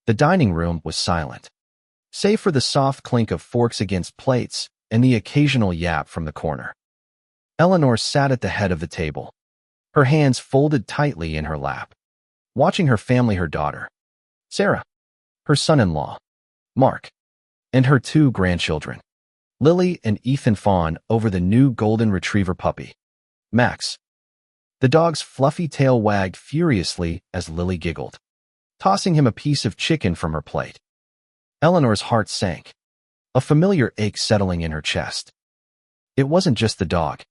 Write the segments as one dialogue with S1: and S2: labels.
S1: The dining room was silent, save for the soft clink of forks against plates and the occasional yap from the corner. Eleanor sat at the head of the table, her hands folded tightly in her lap, watching her family, her daughter, Sarah, her son-in-law, Mark, and her two grandchildren, Lily and Ethan, fawn over the new golden retriever puppy, Max. The dog's fluffy tail wagged furiously as Lily giggled, tossing him a piece of chicken from her plate. Eleanor's heart sank, a familiar ache settling in her chest. It wasn't just the dog.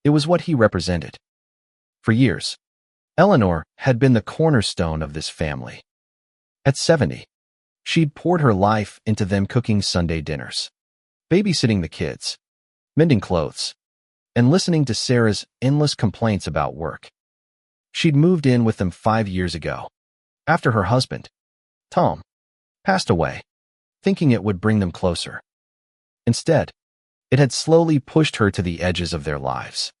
S1: It was what he represented. For years, Eleanor had been the cornerstone of this family. At 70, she'd poured her life into them, cooking Sunday dinners, babysitting the kids, mending clothes, and listening to Sarah's endless complaints about work. She'd moved in with them 5 years ago, after her husband, Tom, passed away, thinking it would bring them closer. Instead, it had slowly pushed her to the edges of their lives.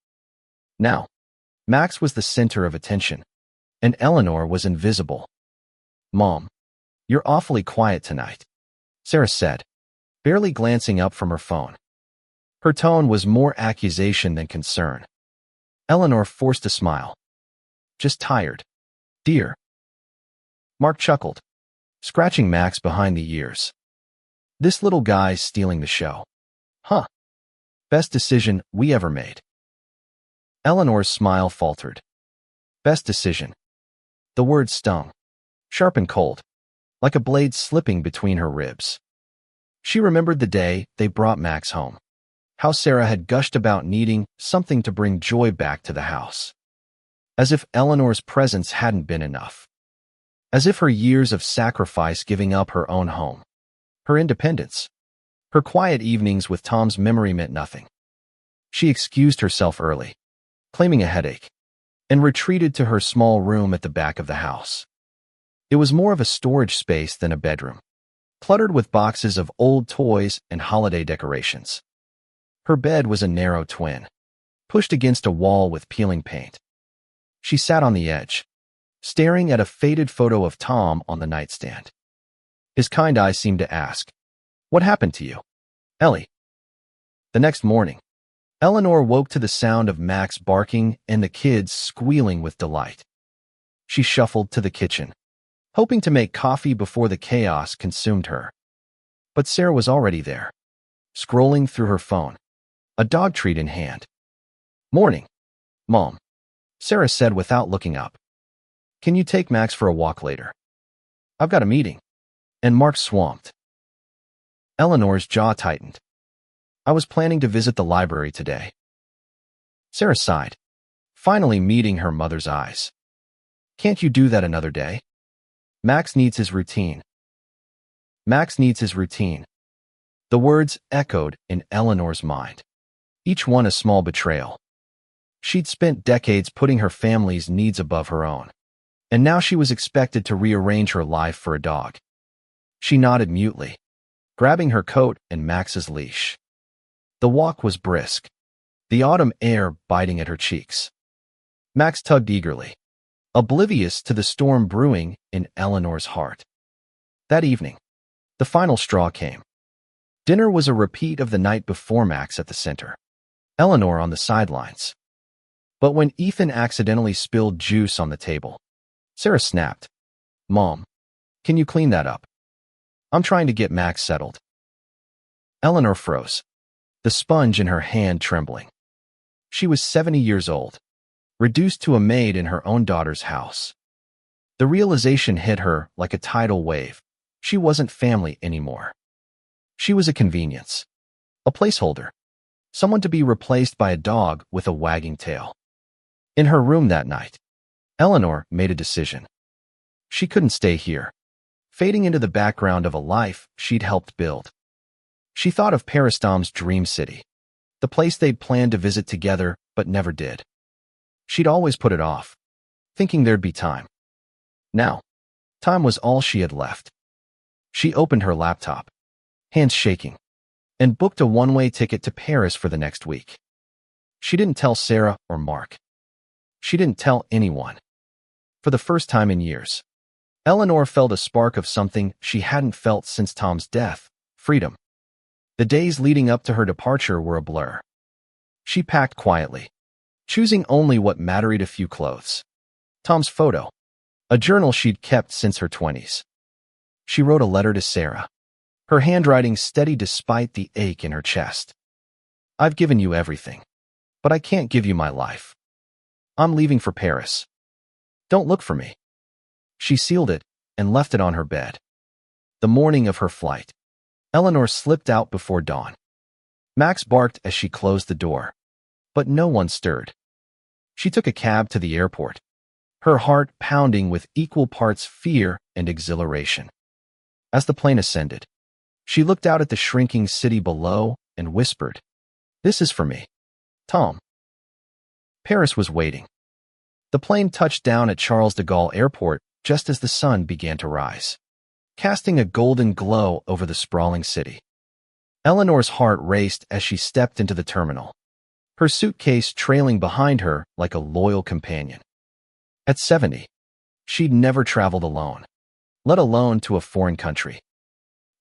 S1: Now, Max was the center of attention, and Eleanor was invisible. "Mom, you're awfully quiet tonight," Sarah said, barely glancing up from her phone. Her tone was more accusation than concern. Eleanor forced a smile. "Just tired, dear." Mark chuckled, scratching Max behind the ears. "This little guy's stealing the show. Huh. Best decision we ever made." Eleanor's smile faltered. Best decision. The word stung, sharp and cold, like a blade slipping between her ribs. She remembered the day they brought Max home, how Sarah had gushed about needing something to bring joy back to the house. As if Eleanor's presence hadn't been enough. As if her years of sacrifice, giving up her own home, her independence, her quiet evenings with Tom's memory, meant nothing. She excused herself early, claiming a headache, and retreated to her small room at the back of the house. It was more of a storage space than a bedroom, cluttered with boxes of old toys and holiday decorations. Her bed was a narrow twin, pushed against a wall with peeling paint. She sat on the edge, staring at a faded photo of Tom on the nightstand. His kind eyes seemed to ask, "What happened to you, Ellie?" The next morning, Eleanor woke to the sound of Max barking and the kids squealing with delight. She shuffled to the kitchen, hoping to make coffee before the chaos consumed her. But Sarah was already there, scrolling through her phone, a dog treat in hand. "Morning, Mom," Sarah said without looking up. "Can you take Max for a walk later? I've got a meeting." And Mark's swamped. Eleanor's jaw tightened. "I was planning to visit the library today." Sarah sighed, finally meeting her mother's eyes. "Can't you do that another day? Max needs his routine." Max needs his routine. The words echoed in Eleanor's mind, each one a small betrayal. She'd spent decades putting her family's needs above her own, and now she was expected to rearrange her life for a dog. She nodded mutely, grabbing her coat and Max's leash. The walk was brisk, the autumn air biting at her cheeks. Max tugged eagerly, oblivious to the storm brewing in Eleanor's heart. That evening, the final straw came. Dinner was a repeat of the night before, Max at the center, Eleanor on the sidelines. But when Ethan accidentally spilled juice on the table, Sarah snapped, "Mom, can you clean that up? I'm trying to get Max settled." Eleanor froze, the sponge in her hand trembling. She was 70 years old, reduced to a maid in her own daughter's house. The realization hit her like a tidal wave. She wasn't family anymore. She was a convenience, a placeholder, someone to be replaced by a dog with a wagging tail. In her room that night, Eleanor made a decision. She couldn't stay here, fading into the background of a life she'd helped build. She thought of Paristom's dream city, the place they'd planned to visit together but never did. She'd always put it off, thinking there'd be time. Now, time was all she had left. She opened her laptop, hands shaking, and booked a one-way ticket to Paris for the next week. She didn't tell Sarah or Mark. She didn't tell anyone. For the first time in years, Eleanor felt a spark of something she hadn't felt since Tom's death: freedom. The days leading up to her departure were a blur. She packed quietly, choosing only what mattered: a few clothes, Tom's photo, a journal she'd kept since her 20s. She wrote a letter to Sarah, her handwriting steady despite the ache in her chest. "I've given you everything, but I can't give you my life. I'm leaving for Paris. Don't look for me." She sealed it and left it on her bed. The morning of her flight, Eleanor slipped out before dawn. Max barked as she closed the door, but no one stirred. She took a cab to the airport, her heart pounding with equal parts fear and exhilaration. As the plane ascended, she looked out at the shrinking city below and whispered, "This is for me, Tom." Paris was waiting. The plane touched down at Charles de Gaulle Airport just as the sun began to rise, casting a golden glow over the sprawling city. Eleanor's heart raced as she stepped into the terminal, her suitcase trailing behind her like a loyal companion. At 70, she'd never traveled alone, let alone to a foreign country.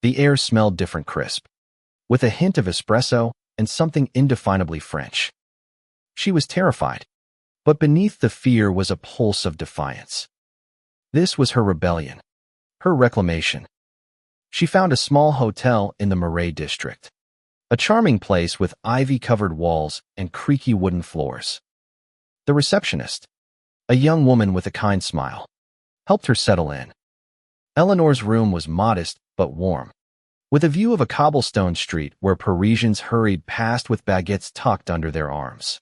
S1: The air smelled different, crisp, with a hint of espresso and something indefinably French. She was terrified, but beneath the fear was a pulse of defiance. This was her rebellion, her reclamation. She found a small hotel in the Marais district, a charming place with ivy-covered walls and creaky wooden floors. The receptionist, a young woman with a kind smile, helped her settle in. Eleanor's room was modest but warm, with a view of a cobblestone street where Parisians hurried past with baguettes tucked under their arms.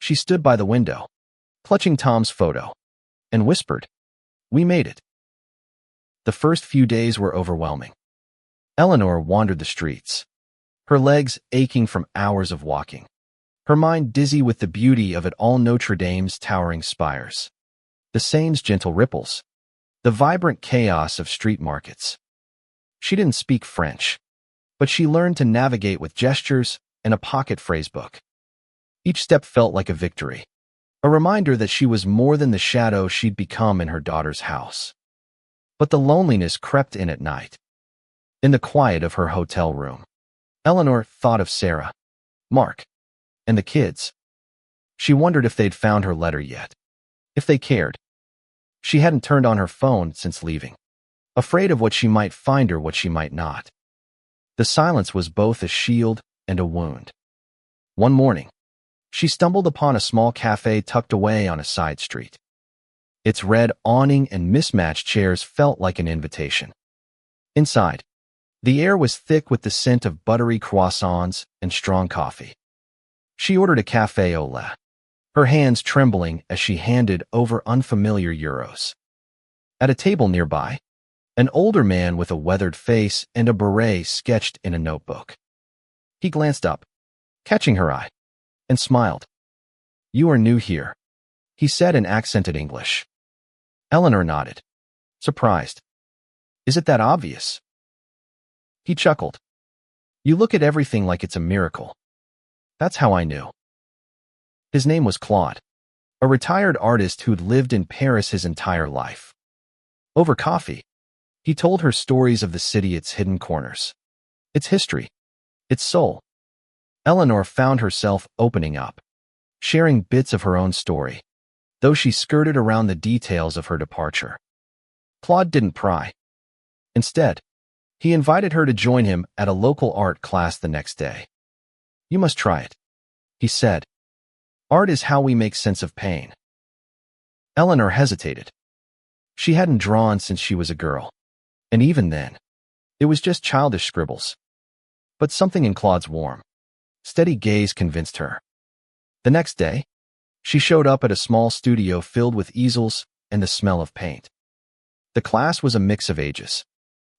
S1: She stood by the window, clutching Tom's photo, and whispered, "We made it." The first few days were overwhelming. Eleanor wandered the streets, her legs aching from hours of walking, her mind dizzy with the beauty of it all: Notre Dame's towering spires, the Seine's gentle ripples, the vibrant chaos of street markets. She didn't speak French, but she learned to navigate with gestures and a pocket phrasebook. Each step felt like a victory, a reminder that she was more than the shadow she'd become in her daughter's house. But the loneliness crept in at night. In the quiet of her hotel room, Eleanor thought of Sarah, Mark, and the kids. She wondered if they'd found her letter yet, if they cared. She hadn't turned on her phone since leaving, afraid of what she might find or what she might not. The silence was both a shield and a wound. One morning, she stumbled upon a small cafe tucked away on a side street. Its red awning and mismatched chairs felt like an invitation. Inside, the air was thick with the scent of buttery croissants and strong coffee. She ordered a café au lait, her hands trembling as she handed over unfamiliar euros. At a table nearby, an older man with a weathered face and a beret sketched in a notebook. He glanced up, catching her eye, and smiled. "You are new here," he said in accented English. Eleanor nodded, surprised. "Is it that obvious?" He chuckled. "You look at everything like it's a miracle. That's how I knew." His name was Claude, a retired artist who'd lived in Paris his entire life. Over coffee, he told her stories of the city, its hidden corners, its history, its soul. Eleanor found herself opening up, sharing bits of her own story, though she skirted around the details of her departure. Claude didn't pry. Instead, he invited her to join him at a local art class the next day. "You must try it," he said. "Art is how we make sense of pain." Eleanor hesitated. She hadn't drawn since she was a girl, and even then, it was just childish scribbles. But something in Claude's warm, steady gaze convinced her. The next day, she showed up at a small studio filled with easels and the smell of paint. The class was a mix of ages,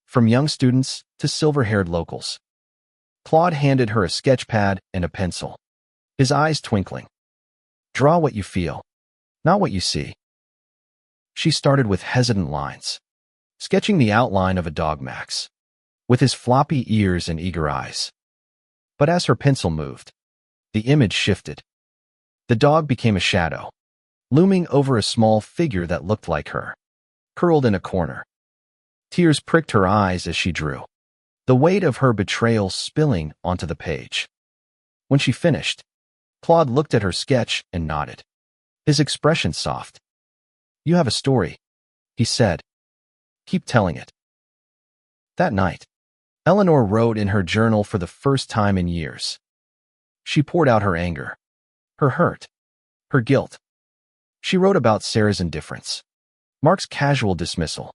S1: from young students to silver-haired locals. Claude handed her a sketch pad and a pencil, his eyes twinkling. "Draw what you feel, not what you see." She started with hesitant lines, sketching the outline of a dog Max, with his floppy ears and eager eyes. But as her pencil moved, the image shifted. The dog became a shadow, looming over a small figure that looked like her. curled in a corner. Tears pricked her eyes as she drew, the weight of her betrayal spilling onto the page. When she finished, Claude looked at her sketch and nodded, his expression soft. "You have a story," he said. "Keep telling it." That night, Eleanor wrote in her journal for the first time in years. She poured out her anger, her hurt, her guilt. She wrote about Sarah's indifference, Mark's casual dismissal,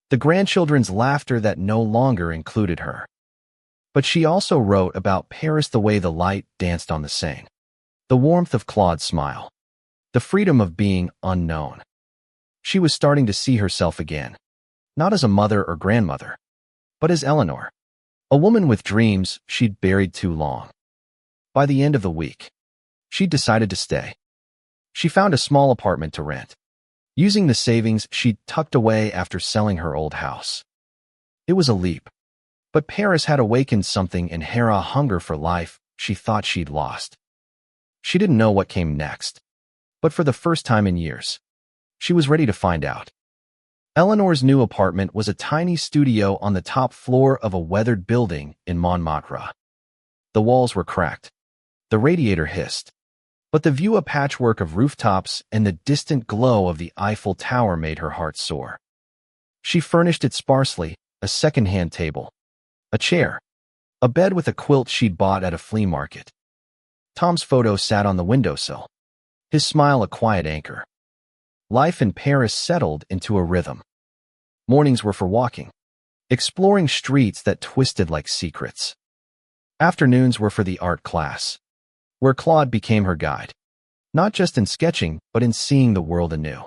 S1: the grandchildren's laughter that no longer included her. But she also wrote about Paris, the way the light danced on the Seine, the warmth of Claude's smile, the freedom of being unknown. She was starting to see herself again, not as a mother or grandmother, but as Eleanor, a woman with dreams she'd buried too long. By the end of the week, she decided to stay. She found a small apartment to rent, using the savings she'd tucked away after selling her old house. It was a leap, but Paris had awakened something in her, a hunger for life she thought she'd lost. She didn't know what came next, but for the first time in years, she was ready to find out. Eleanor's new apartment was a tiny studio on the top floor of a weathered building in Montmartre. The walls were cracked, the radiator hissed, but the view, a patchwork of rooftops and the distant glow of the Eiffel Tower, made her heart soar. She furnished it sparsely: a second-hand table, a chair, a bed with a quilt she'd bought at a flea market. Tom's photo sat on the windowsill, his smile a quiet anchor. Life in Paris settled into a rhythm. Mornings were for walking, exploring streets that twisted like secrets. Afternoons were for the art class, where Claude became her guide, not just in sketching, but in seeing the world anew.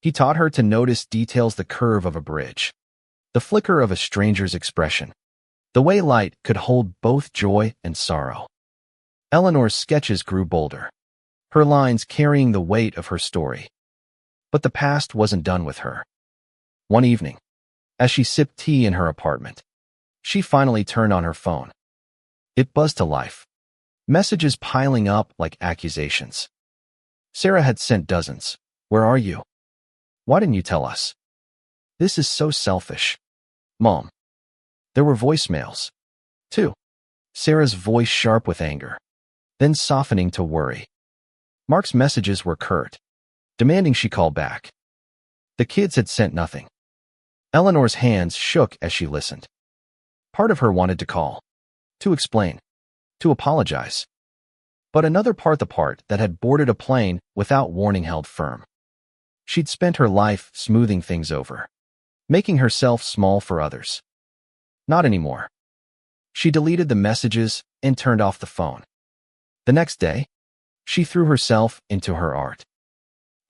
S1: He taught her to notice details: the curve of a bridge, the flicker of a stranger's expression, the way light could hold both joy and sorrow. Eleanor's sketches grew bolder, her lines carrying the weight of her story. But the past wasn't done with her. One evening, as she sipped tea in her apartment, she finally turned on her phone. It buzzed to life, messages piling up like accusations. Sarah had sent dozens. "Where are you? Why didn't you tell us? This is so selfish. Mom." There were voicemails, too. Sarah's voice sharp with anger, then softening to worry. Mark's messages were curt, demanding she call back. The kids had sent nothing. Eleanor's hands shook as she listened. Part of her wanted to call, to explain, to apologize. But another part, the part that had boarded a plane without warning, held firm. She'd spent her life smoothing things over, making herself small for others. Not anymore. She deleted the messages and turned off the phone. The next day, she threw herself into her art.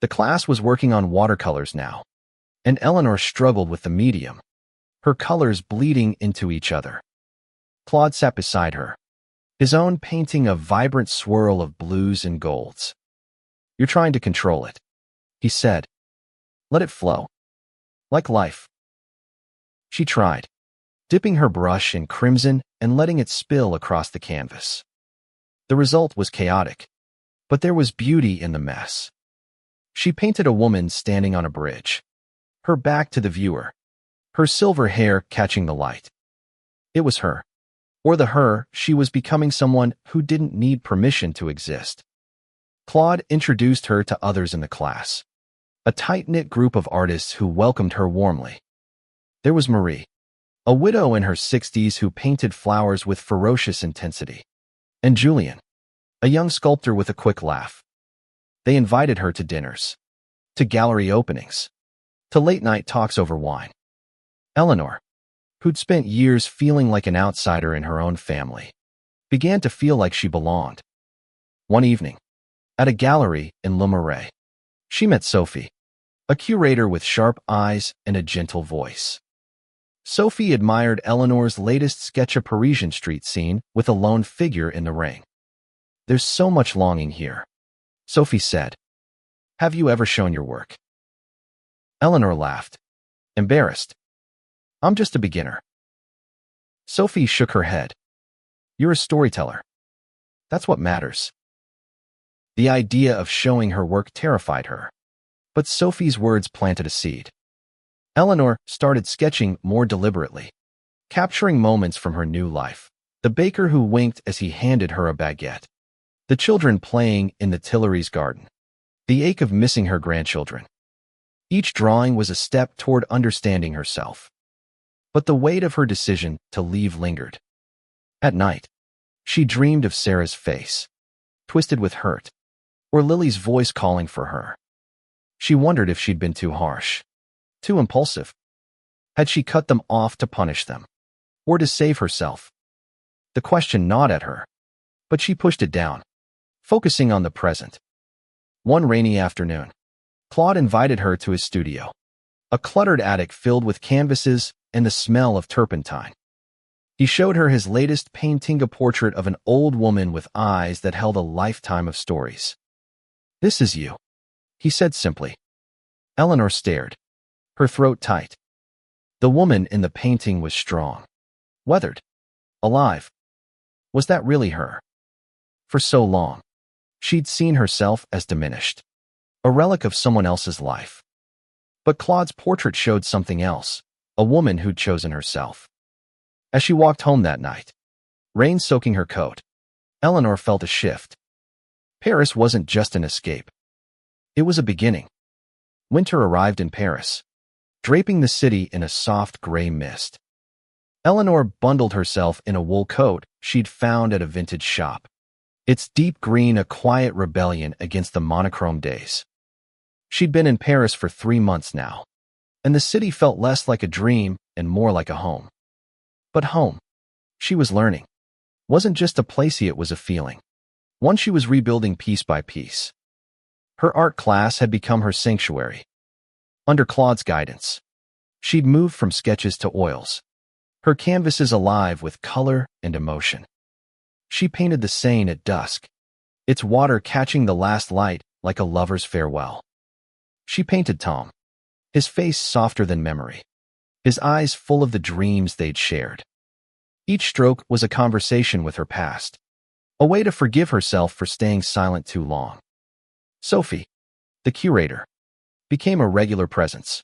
S1: The class was working on watercolors now, and Eleanor struggled with the medium, her colors bleeding into each other. Claude sat beside her, his own painting a vibrant swirl of blues and golds. "You're trying to control it," he said. "Let it flow. Like life." She tried, dipping her brush in crimson and letting it spill across the canvas. The result was chaotic, but there was beauty in the mess. She painted a woman standing on a bridge, her back to the viewer, her silver hair catching the light. It was her, or the her she was becoming, someone who didn't need permission to exist. Claude introduced her to others in the class, a tight-knit group of artists who welcomed her warmly. There was Marie, a widow in her 60s who painted flowers with ferocious intensity, and Julien, a young sculptor with a quick laugh. They invited her to dinners, to gallery openings, to late-night talks over wine. Eleanor, who'd spent years feeling like an outsider in her own family, began to feel like she belonged. One evening, at a gallery in Le Marais, she met Sophie, a curator with sharp eyes and a gentle voice. Sophie admired Eleanor's latest sketch, a Parisian street scene with a lone figure in the rain. "There's so much longing here," Sophie said. "Have you ever shown your work?" Eleanor laughed, embarrassed. "I'm just a beginner." Sophie shook her head. "You're a storyteller. That's what matters." The idea of showing her work terrified her, but Sophie's words planted a seed. Eleanor started sketching more deliberately, capturing moments from her new life. The baker who winked as he handed her a baguette. The children playing in the Tuileries garden. The ache of missing her grandchildren. Each drawing was a step toward understanding herself. But the weight of her decision to leave lingered. At night, she dreamed of Sarah's face, twisted with hurt, or Lily's voice calling for her. She wondered if she'd been too harsh, too impulsive. Had she cut them off to punish them, or to save herself? The question gnawed at her, but she pushed it down, focusing on the present. One rainy afternoon, Claude invited her to his studio, a cluttered attic filled with canvases and the smell of turpentine. He showed her his latest painting, a portrait of an old woman with eyes that held a lifetime of stories. "This is you," he said simply. Eleanor stared, her throat tight. The woman in the painting was strong, weathered, alive. Was that really her? For so long, she'd seen herself as diminished, a relic of someone else's life. But Claude's portrait showed something else, a woman who'd chosen herself. As she walked home that night, rain soaking her coat, Eleanor felt a shift. Paris wasn't just an escape. It was a beginning. Winter arrived in Paris, draping the city in a soft gray mist. Eleanor bundled herself in a wool coat she'd found at a vintage shop. Its deep green a quiet rebellion against the monochrome days. She'd been in Paris for 3 months now, and the city felt less like a dream and more like a home. But home, she was learning, wasn't just a place, it was a feeling. One she was rebuilding piece by piece. Her art class had become her sanctuary. Under Claude's guidance, she'd moved from sketches to oils, her canvases alive with color and emotion. She painted the Seine at dusk, its water catching the last light like a lover's farewell. She painted Tom, his face softer than memory, his eyes full of the dreams they'd shared. Each stroke was a conversation with her past, a way to forgive herself for staying silent too long. Sophie, the curator, became a regular presence.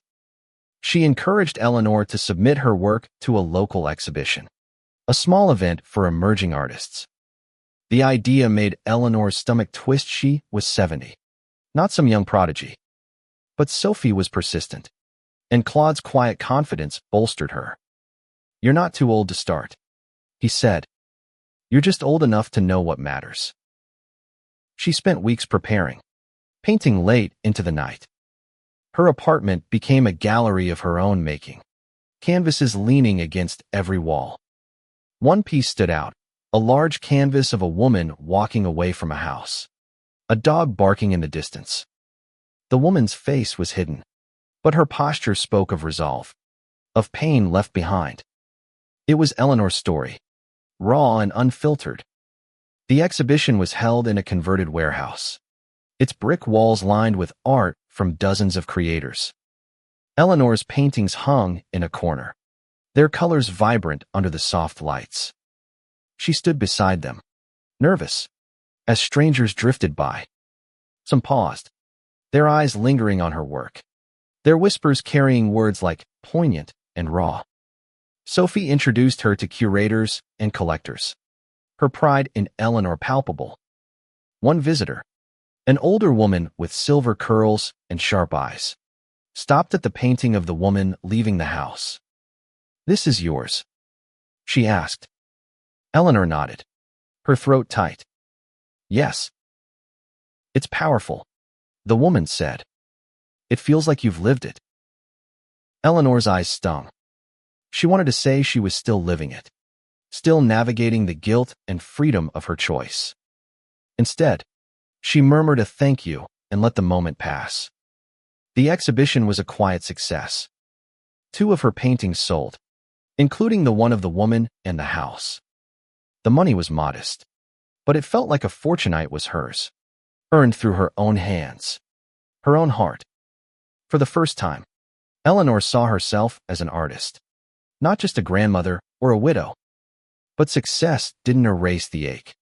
S1: She encouraged Eleanor to submit her work to a local exhibition, a small event for emerging artists. The idea made Eleanor's stomach twist. She was 70, not some young prodigy. But Sophie was persistent, and Claude's quiet confidence bolstered her. "You're not too old to start," he said. "You're just old enough to know what matters." She spent weeks preparing, painting late into the night. Her apartment became a gallery of her own making, canvases leaning against every wall. One piece stood out, a large canvas of a woman walking away from a house, a dog barking in the distance. The woman's face was hidden, but her posture spoke of resolve, of pain left behind. It was Eleanor's story, raw and unfiltered. The exhibition was held in a converted warehouse, its brick walls lined with art from dozens of creators. Eleanor's paintings hung in a corner, their colors vibrant under the soft lights. She stood beside them, nervous, as strangers drifted by. Some paused, their eyes lingering on her work, their whispers carrying words like poignant and raw. Sophie introduced her to curators and collectors, her pride in Eleanor palpable. One visitor, an older woman with silver curls and sharp eyes, stopped at the painting of the woman leaving the house. "This is yours?" she asked. Eleanor nodded, her throat tight. "Yes." "It's powerful," the woman said. "It feels like you've lived it." Eleanor's eyes stung. She wanted to say she was still living it, still navigating the guilt and freedom of her choice. Instead, she murmured a thank you and let the moment pass. The exhibition was a quiet success. 2 of her paintings sold, including the one of the woman and the house. The money was modest, but it felt like a fortune was hers, earned through her own hands, her own heart. For the first time, Eleanor saw herself as an artist, not just a grandmother or a widow. But success didn't erase the ache.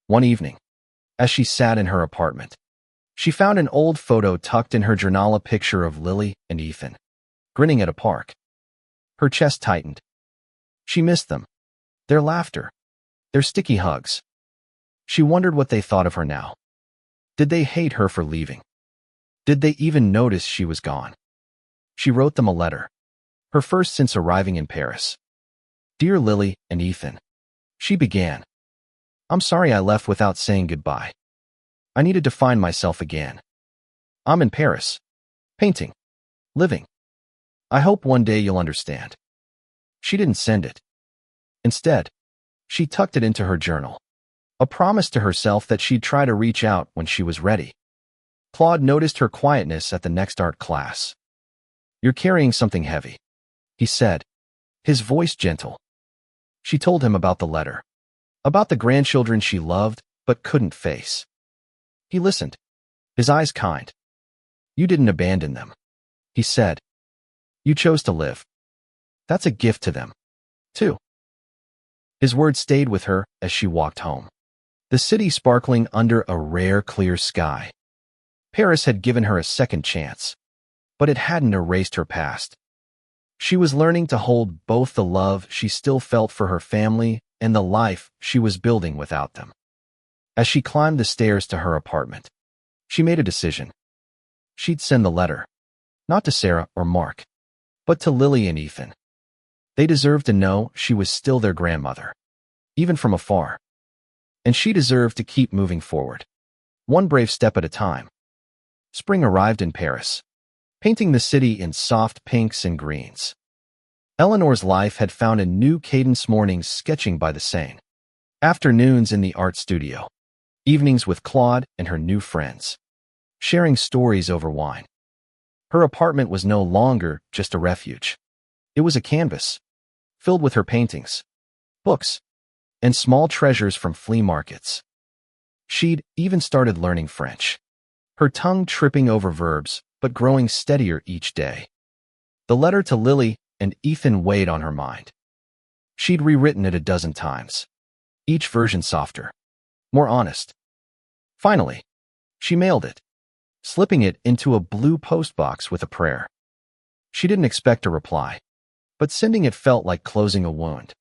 S1: One evening, as she sat in her apartment, she found an old photo tucked in her journal, a picture of Lily and Ethan, grinning at a park. Her chest tightened. She missed them. Their laughter. Their sticky hugs. She wondered what they thought of her now. Did they hate her for leaving? Did they even notice she was gone? She wrote them a letter. Her first since arriving in Paris. Dear Lily and Ethan. She began. I'm sorry I left without saying goodbye. I needed to find myself again. I'm in Paris. Painting. Living. I hope one day you'll understand. She didn't send it. Instead, she tucked it into her journal. A promise to herself that she'd try to reach out when she was ready. Claude noticed her quietness at the next art class. You're carrying something heavy, he said, his voice gentle. She told him about the letter, about the grandchildren she loved but couldn't face. He listened, his eyes kind. You didn't abandon them, he said. You chose to live. That's a gift to them, too. His words stayed with her as she walked home. The city sparkling under a rare, clear sky. Paris had given her a second chance, but it hadn't erased her past. She was learning to hold both the love she still felt for her family and the life she was building without them. As she climbed the stairs to her apartment, she made a decision. She'd send the letter, not to Sarah or Mark, but to Lily and Ethan. They deserved to know she was still their grandmother, even from afar. And she deserved to keep moving forward, one brave step at a time. Spring arrived in Paris, painting the city in soft pinks and greens. Eleanor's life had found a new cadence: mornings sketching by the Seine, afternoons in the art studio, evenings with Claude and her new friends, sharing stories over wine. Her apartment was no longer just a refuge. It was a canvas, filled with her paintings, books, and small treasures from flea markets. She'd even started learning French, her tongue tripping over verbs, but growing steadier each day. The letter to Lily and Ethan weighed on her mind. She'd rewritten it a dozen times, each version softer, more honest. Finally, she mailed it, slipping it into a blue postbox with a prayer. She didn't expect a reply, but sending it felt like closing a wound.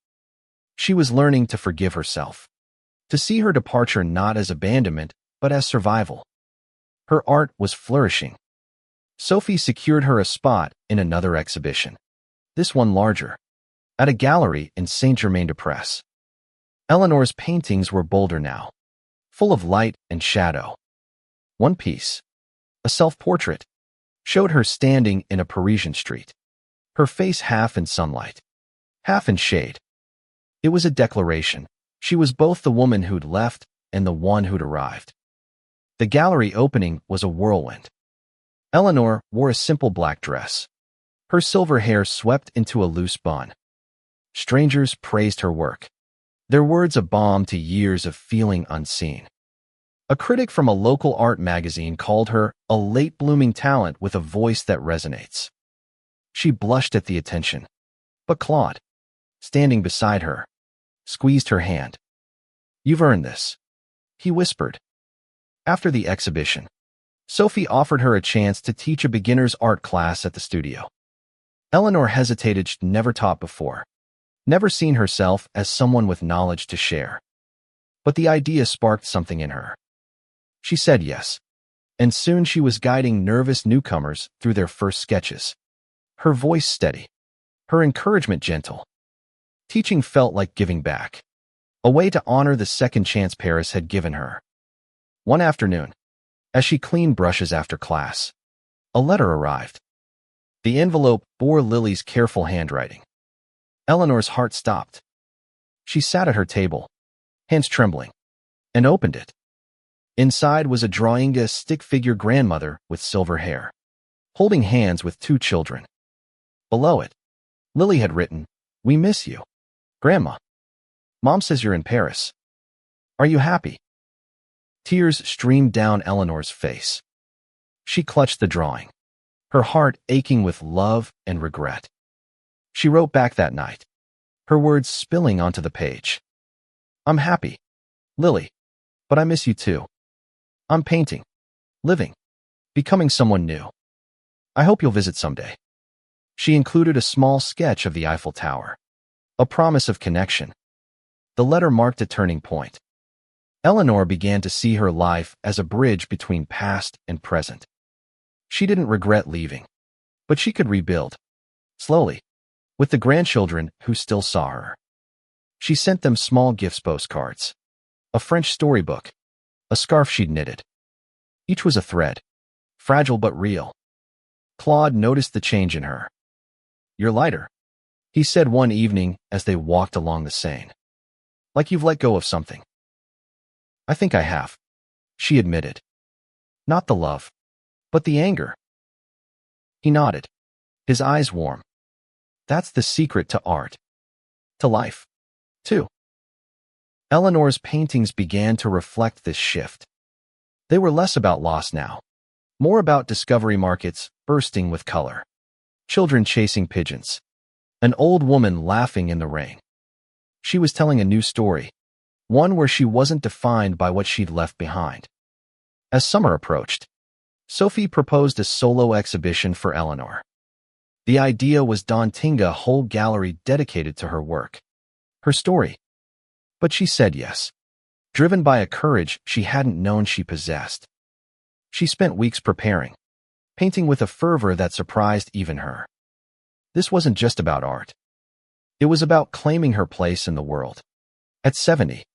S1: She was learning to forgive herself, to see her departure not as abandonment, but as survival. Her art was flourishing. Sophie secured her a spot in another exhibition, this one larger, at a gallery in Saint-Germain-des-Prés. Eleanor's paintings were bolder now, full of light and shadow. One piece, a self-portrait, showed her standing in a Parisian street, her face half in sunlight, half in shade. It was a declaration. She was both the woman who'd left and the one who'd arrived. The gallery opening was a whirlwind. Eleanor wore a simple black dress, her silver hair swept into a loose bun. Strangers praised her work, their words a balm to years of feeling unseen. A critic from a local art magazine called her a late-blooming talent with a voice that resonates. She blushed at the attention, but Claude, standing beside her, squeezed her hand. You've earned this, he whispered. After the exhibition, Sophie offered her a chance to teach a beginner's art class at the studio. Eleanor hesitated. She'd never taught before, never seen herself as someone with knowledge to share. But the idea sparked something in her. She said yes, and soon she was guiding nervous newcomers through their first sketches. Her voice steady, her encouragement gentle. Teaching felt like giving back, a way to honor the second chance Paris had given her. One afternoon, as she cleaned brushes after class, a letter arrived. The envelope bore Lily's careful handwriting. Eleanor's heart stopped. She sat at her table, hands trembling, and opened it. Inside was a drawing of a stick-figure grandmother with silver hair, holding hands with two children. Below it, Lily had written, "We miss you, Grandma. Mom says you're in Paris. Are you happy?" Tears streamed down Eleanor's face. She clutched the drawing, her heart aching with love and regret. She wrote back that night, her words spilling onto the page. "I'm happy, Lily, but I miss you too. I'm painting, living, becoming someone new. I hope you'll visit someday." She included a small sketch of the Eiffel Tower, a promise of connection. The letter marked a turning point. Eleanor began to see her life as a bridge between past and present. She didn't regret leaving, but she could rebuild, slowly, with the grandchildren who still saw her. She sent them small gifts, postcards, a French storybook, a scarf she'd knitted. Each was a thread, fragile but real. Claude noticed the change in her. "You're lighter," he said one evening as they walked along the Seine. "Like you've let go of something." "I think I have," she admitted. "Not the love, but the anger." He nodded, his eyes warm. "That's the secret to art. To life, too." Eleanor's paintings began to reflect this shift. They were less about loss now, more about discovery markets bursting with color, children chasing pigeons, an old woman laughing in the rain. She was telling a new story, one where she wasn't defined by what she'd left behind. As summer approached, Sophie proposed a solo exhibition for Eleanor. The idea was daunting, a whole gallery dedicated to her work, her story. But she said yes, driven by a courage she hadn't known she possessed. She spent weeks preparing, painting with a fervor that surprised even her. This wasn't just about art. It was about claiming her place in the world. At 70,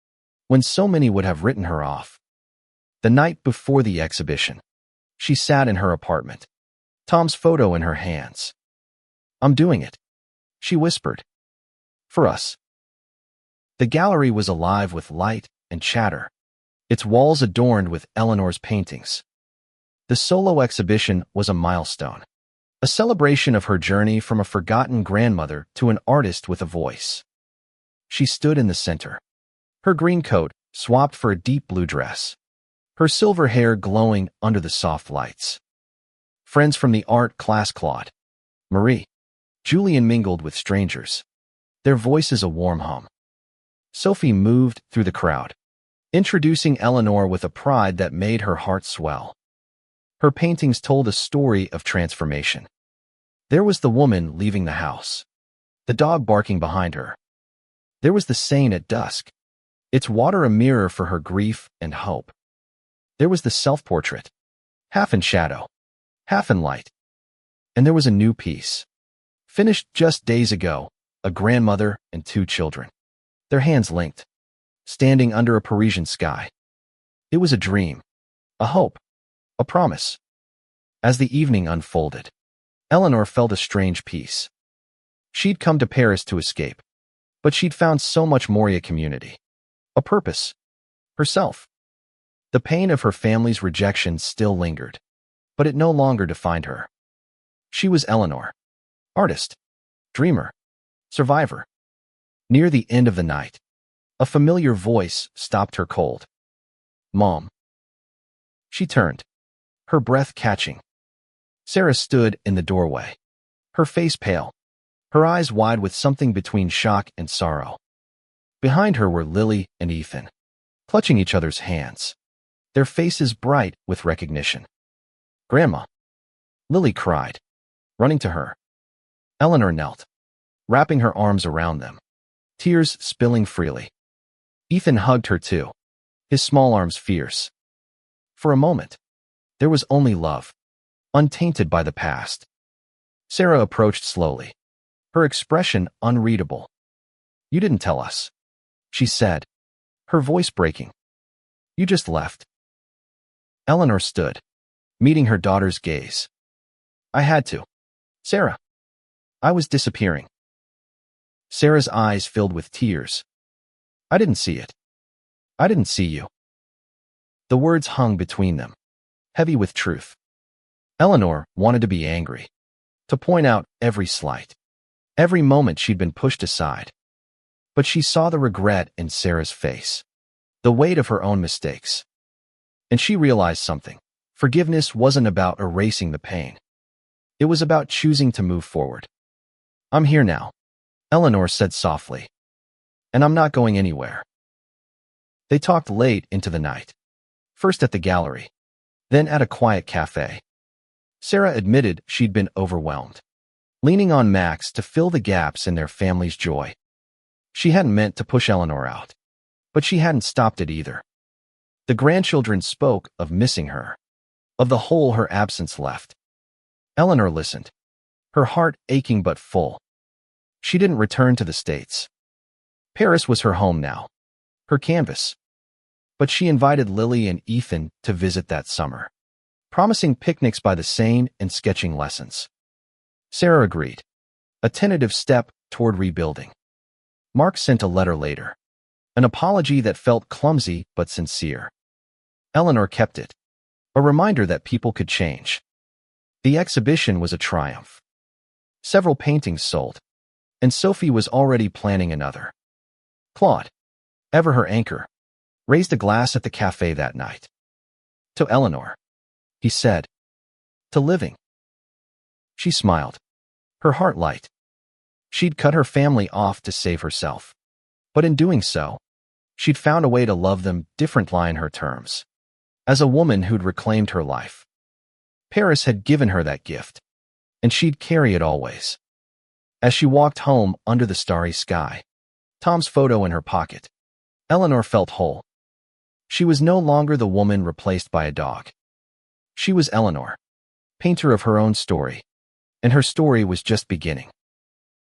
S1: when so many would have written her off. The night before the exhibition, she sat in her apartment, Tom's photo in her hands. "I'm doing it," she whispered. "For us." The gallery was alive with light and chatter, its walls adorned with Eleanor's paintings. The solo exhibition was a milestone, a celebration of her journey from a forgotten grandmother to an artist with a voice. She stood in the center, her green coat swapped for a deep blue dress, her silver hair glowing under the soft lights. Friends from the art class, Claude, Marie, Julian, mingled with strangers, their voices a warm hum. Sophie moved through the crowd, introducing Eleanor with a pride that made her heart swell. Her paintings told a story of transformation. There was the woman leaving the house, the dog barking behind her. There was the Seine at dusk, its water a mirror for her grief and hope. There was the self-portrait, half in shadow, half in light. And there was a new piece, finished just days ago, a grandmother and two children, their hands linked, standing under a Parisian sky. It was a dream, a hope, a promise. As the evening unfolded, Eleanor felt a strange peace. She'd come to Paris to escape, but she'd found so much more: a community, a purpose, herself. The pain of her family's rejection still lingered, but it no longer defined her. She was Eleanor, artist, dreamer, survivor. Near the end of the night, a familiar voice stopped her cold. "Mom." She turned, her breath catching. Sarah stood in the doorway, her face pale, her eyes wide with something between shock and sorrow. Behind her were Lily and Ethan, clutching each other's hands, their faces bright with recognition. "Grandma," Lily cried, running to her. Eleanor knelt, wrapping her arms around them, tears spilling freely. Ethan hugged her too, his small arms fierce. For a moment, there was only love, untainted by the past. Sarah approached slowly, her expression unreadable. "You didn't tell us," she said, her voice breaking. "You just left." Eleanor stood, meeting her daughter's gaze. "I had to, Sarah. I was disappearing." Sarah's eyes filled with tears. "I didn't see it. I didn't see you." The words hung between them, heavy with truth. Eleanor wanted to be angry, to point out every slight, every moment she'd been pushed aside. But she saw the regret in Sarah's face, the weight of her own mistakes. And she realized something. Forgiveness wasn't about erasing the pain. It was about choosing to move forward. "I'm here now," Eleanor said softly. "And I'm not going anywhere." They talked late into the night, first at the gallery, then at a quiet cafe. Sarah admitted she'd been overwhelmed. leaning on Max to fill the gaps in their family's joy. She hadn't meant to push Eleanor out, but she hadn't stopped it either. The grandchildren spoke of missing her, of the hole her absence left. Eleanor listened, her heart aching but full. She didn't return to the States. Paris was her home now, her canvas. But she invited Lily and Ethan to visit that summer, promising picnics by the Seine and sketching lessons. Sarah agreed, a tentative step toward rebuilding. Mark sent a letter later, an apology that felt clumsy but sincere. Eleanor kept it, a reminder that people could change. The exhibition was a triumph. Several paintings sold, and Sophie was already planning another. Claude, ever her anchor, raised a glass at the cafe that night. To Eleanor, he said. To living. She smiled, her heart light. She'd cut her family off to save herself. But in doing so, she'd found a way to love them differently on her terms. As a woman who'd reclaimed her life. Paris had given her that gift, and she'd carry it always. As she walked home under the starry sky, Tom's photo in her pocket, Eleanor felt whole. She was no longer the woman replaced by a dog. She was Eleanor, painter of her own story, and her story was just beginning.